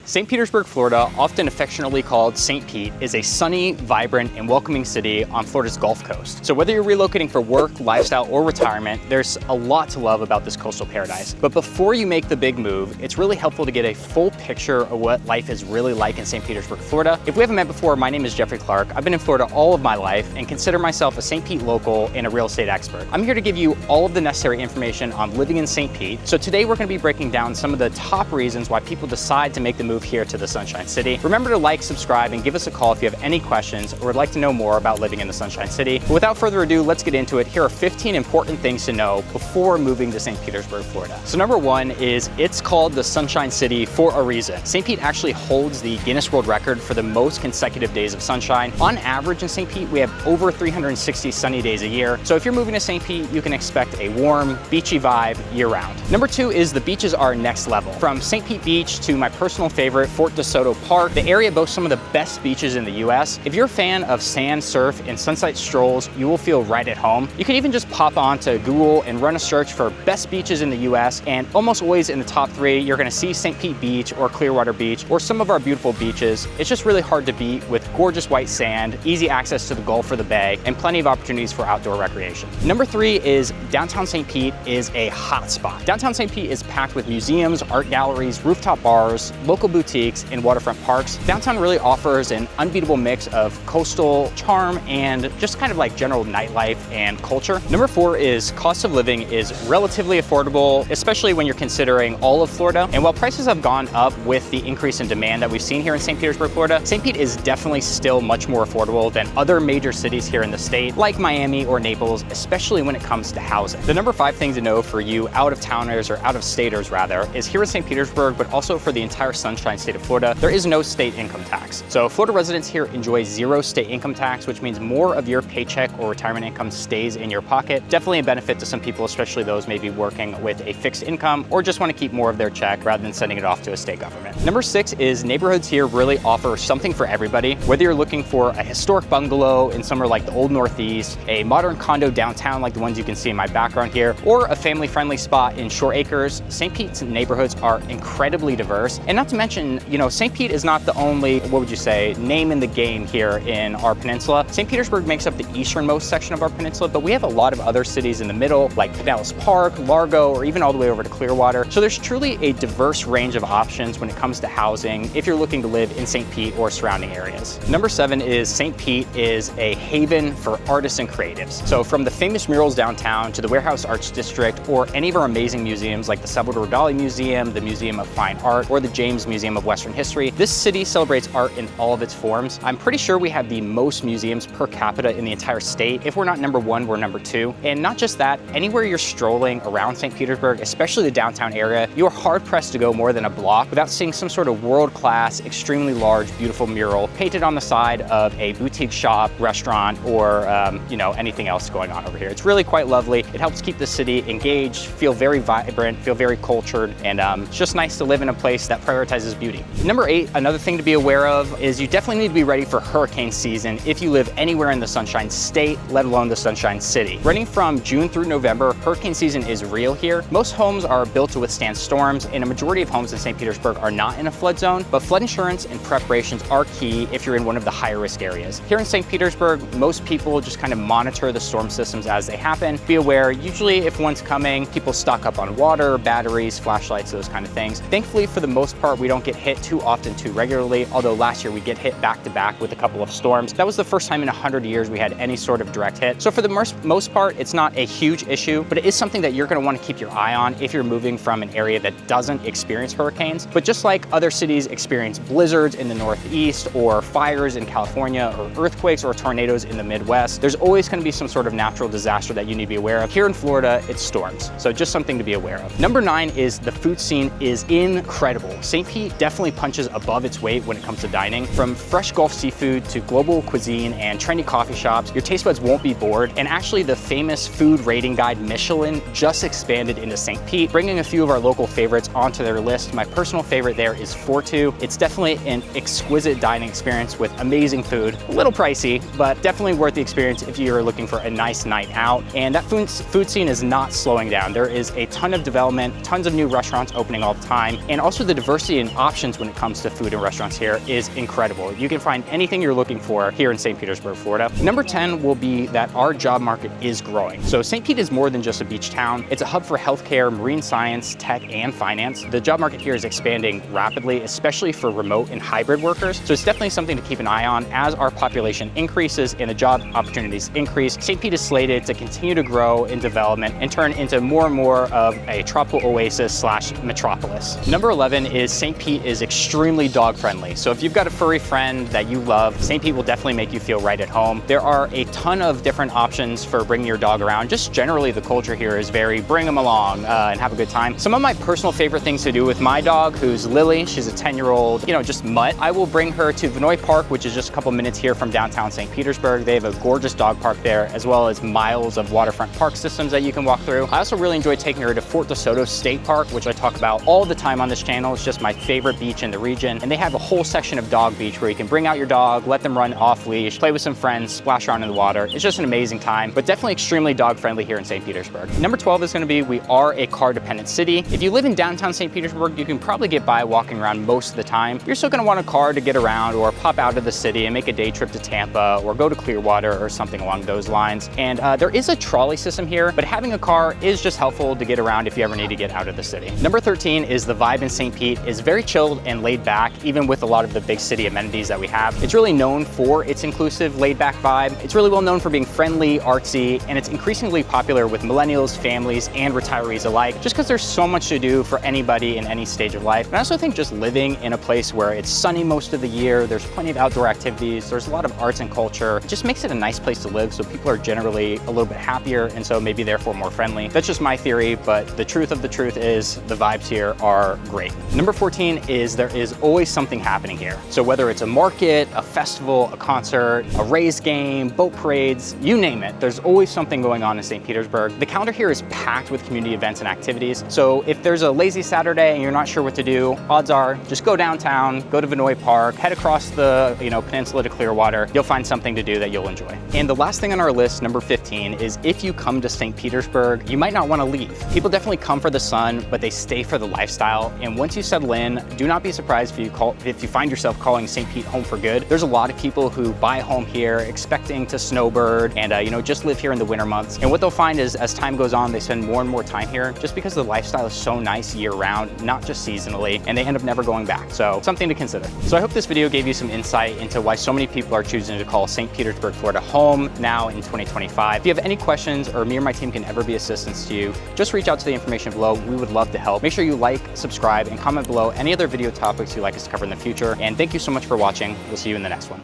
St. Petersburg, Florida, often affectionately called St. Pete, is a sunny, vibrant, and welcoming city on Florida's Gulf Coast. So whether you're relocating for work, lifestyle, or retirement, there's a lot to love about this coastal paradise. But before you make the big move, it's really helpful to get a full picture of what life is really like in St. Petersburg, Florida. If we haven't met before, my name is Jeffrey Clark. I've been in Florida all of my life and consider myself a St. Pete local and a real estate expert. I'm here to give you all of the necessary information on living in St. Pete. So today we're going to be breaking down some of the top reasons why people decide to make the move here to the Sunshine City. Remember to like, subscribe, and give us a call if you have any questions or would like to know more about living in the Sunshine City. But without further ado, let's get into it. Here are 15 important things to know before moving to St. Petersburg, Florida. So number one is it's called the Sunshine City for a reason. St. Pete actually holds the Guinness World Record for the most consecutive days of sunshine. On average in St. Pete, we have over 360 sunny days a year. So if you're moving to St. Pete, you can expect a warm, beachy vibe year-round. Number two is the beaches are next level. From St. Pete Beach to my personal favorite, Fort DeSoto Park, the area boasts some of the best beaches in the US. If you're a fan of sand, surf, and sunset strolls, you will feel right at home. You can even just pop on to Google and run a search for best beaches in the US, and almost always in the top 3, you're gonna see St. Pete Beach or Clearwater Beach or some of our beautiful beaches. It's just really hard to beat with gorgeous white sand, easy access to the Gulf or the Bay, and plenty of opportunities for outdoor recreation. Number 3 is downtown St. Pete is a hot spot. Downtown St. Pete is packed with museums, art galleries, rooftop bars, local boutiques, and waterfront parks. Downtown really offers an unbeatable mix of coastal charm and just kind of like general nightlife and culture. Number 4 is cost of living is relatively affordable, especially when you're considering all of Florida. And while prices have gone up with the increase in demand that we've seen here in St. Petersburg, Florida, St. Pete is definitely still much more affordable than other major cities here in the state, like Miami or Naples, especially when it comes to housing. The number 5 thing to know for you out-of-towners or out-of-staters rather, is here in St. Petersburg, but also for the entire Sunshine State of Florida, there is no state income tax. So Florida residents here enjoy 0 state income tax, which means more of your paycheck or retirement income stays in your pocket. Definitely a benefit to some people, especially those maybe working with a fixed income or just want to keep more of their check rather than sending it off to a state government. Number 6 is neighborhoods here really offer something for everybody. Whether you're looking for a historic bungalow in somewhere like the Old Northeast, a modern condo downtown like the ones you can see in my background here, or a family-friendly spot in Shore Acres, St. Pete's neighborhoods are incredibly diverse. And not to mention, you know, St. Pete is not the only, what would you say, name in the game here in our peninsula. St. Petersburg makes up the easternmost section of our peninsula, but we have a lot of other cities in the middle, like Pinellas Park, Largo, or even all the way over to Clearwater. So there's truly a diverse range of options when it comes to housing if you're looking to live in St. Pete or surrounding areas. Number 7 is St. Pete is a haven for artists and creatives. So from the famous murals downtown to the Warehouse Arts District or any of our amazing museums like the Salvador Dali Museum, the Museum of Fine Art, or the James Museum of Western History, this city celebrates art in all of its forms. I'm pretty sure we have the most museums per capita in the entire state. If we're not number 1, we're number 2. And not just that, anywhere you're strolling around St. Petersburg, especially the downtown area, you're hard-pressed to go more than a block without seeing some sort of world-class, extremely large, beautiful mural painted on the side of a boutique shop, restaurant, or you know, anything else going on over here. It's really quite lovely. It helps keep the city engaged, feel very vibrant, feel very cultured, and it's just nice to live in a place that prioritizes beauty. Number 8, another thing to be aware of is you definitely need to be ready for hurricane season if you live anywhere in the Sunshine State, let alone the Sunshine City. Running from June through November, hurricane season is real here. Most homes are built to withstand storms, and a majority of homes in St. Petersburg are not in a flood zone, but flood insurance and preparations are key if you're in one of the higher risk areas. Here in St. Petersburg, most people just kind of monitor the storm systems as they happen. Be aware, usually if one's coming, people stock up on water, batteries, flashlights, those kind of things. Thankfully, for the most part, we don't get hit too often, too regularly, although last year we get hit back to back with a couple of storms. That was the first time in 100 years we had any sort of direct hit. So for the most part, it's not a huge issue, but it is something that you're gonna wanna keep your eye on if you're moving from an area that doesn't experience hurricanes. But just like other cities experience blizzards in the Northeast or fires in California or earthquakes or tornadoes in the Midwest, there's always gonna be some sort of natural disaster that you need to be aware of. Here in Florida, it's storms. So just something to be aware of. Number 9 is the food scene is incredible. St. Pete definitely punches above its weight when it comes to dining. From fresh Gulf seafood to global cuisine and trendy coffee shops, your taste buds won't be bored. And actually the famous food rating guide Michelin just expanded into St. Pete, bringing a few of our local favorites onto their list. My personal favorite there is Fortu. It's definitely an exquisite dining experience with amazing food. A little pricey, but definitely worth the experience if you're looking for a nice night out. And that food scene is not slowing down. There is a ton of development, tons of new restaurants opening all the time, and also the diversity in options when it comes to food and restaurants here is incredible. You can find anything you're looking for here in St. Petersburg, Florida. Number 10 will be that our job market is growing. So St. Pete is more than just a beach town. It's a hub for healthcare, marine science, tech, and finance. The job market here is expanding rapidly, especially for remote and hybrid workers. So it's definitely something to keep an eye on as our population increases and the job opportunities increase. St. Pete is slated to continue to grow in development and turn into more and more of a tropical oasis slash metropolis. Number 11 is St. Pete is extremely dog friendly. So if you've got a furry friend that you love, St. Pete will definitely make you feel right at home. There are a ton of different options for bringing your dog around. Just generally the culture here is very bring them along and have a good time. Some of my personal favorite things to do with my dog, who's Lily, she's a 10-year-old, just mutt. I will bring her to Vinoy Park, which is just a couple minutes here from downtown St. Petersburg. They have a gorgeous dog park there, as well as miles of waterfront park systems that you can walk through. I also really enjoy taking her to Fort DeSoto State Park, which I talk about all the time on this channel. It's just my favorite beach in the region. And they have a whole section of dog beach where you can bring out your dog, let them run off leash, play with some friends, splash around in the water. It's just an amazing time, but definitely extremely dog friendly here in St. Petersburg. Number 12 is going to be, we are a car dependent city. If you live in downtown St. Petersburg, you can probably get by walking around most of the time. You're still going to want a car to get around or pop out of the city and make a day trip to Tampa or go to Clearwater or something along those lines. And there is a trolley system here, but having a car is just helpful to get around if you ever need to get out of the city. Number 13 is the vibe in St. Pete is very chilled and laid back, even with a lot of the big city amenities that we have. It's really known for its inclusive, laid back vibe. It's really well known for being friendly, artsy, and it's increasingly popular with millennials, families, and retirees alike, just because there's so much to do for anybody in any stage of life. And I also think just living in a place where it's sunny most of the year, there's plenty of outdoor activities, there's a lot of arts and culture, it just makes it a nice place to live, so people are generally a little bit happier and so maybe therefore more friendly. That's just my theory, but the truth of the truth is the vibes here are great. Number 14 is there is always something happening here. So whether it's a market, a festival, a concert, a race game, boat parades, you name it, there's always something going on in St. Petersburg. The calendar here is packed with community events and activities. So if there's a lazy Saturday and you're not sure what to do, odds are just go downtown, go to Vinoy Park, head across the peninsula to Clearwater. You'll find something to do that you'll enjoy. And the last thing on our list, number 15, is if you come to St. Petersburg, you might not want to leave. People definitely come for the sun, but they stay for the lifestyle. And once you settle in, do not be surprised if you find yourself calling St. Pete home for good. There's a lot of people who buy a home here expecting to snowbird and just live here in the winter months. And what they'll find is as time goes on, they spend more and more time here just because the lifestyle is so nice year round, not just seasonally, and they end up never going back. So something to consider. So I hope this video gave you some insight into why so many people are choosing to call St. Petersburg, Florida home now in 2025. If you have any questions or me or my team can ever be assistance to you, just reach out to the information below. We would love to help. Make sure you like, subscribe, and comment below any other video topics you'd like us to cover in the future. And thank you so much for watching. We'll see you in the next one.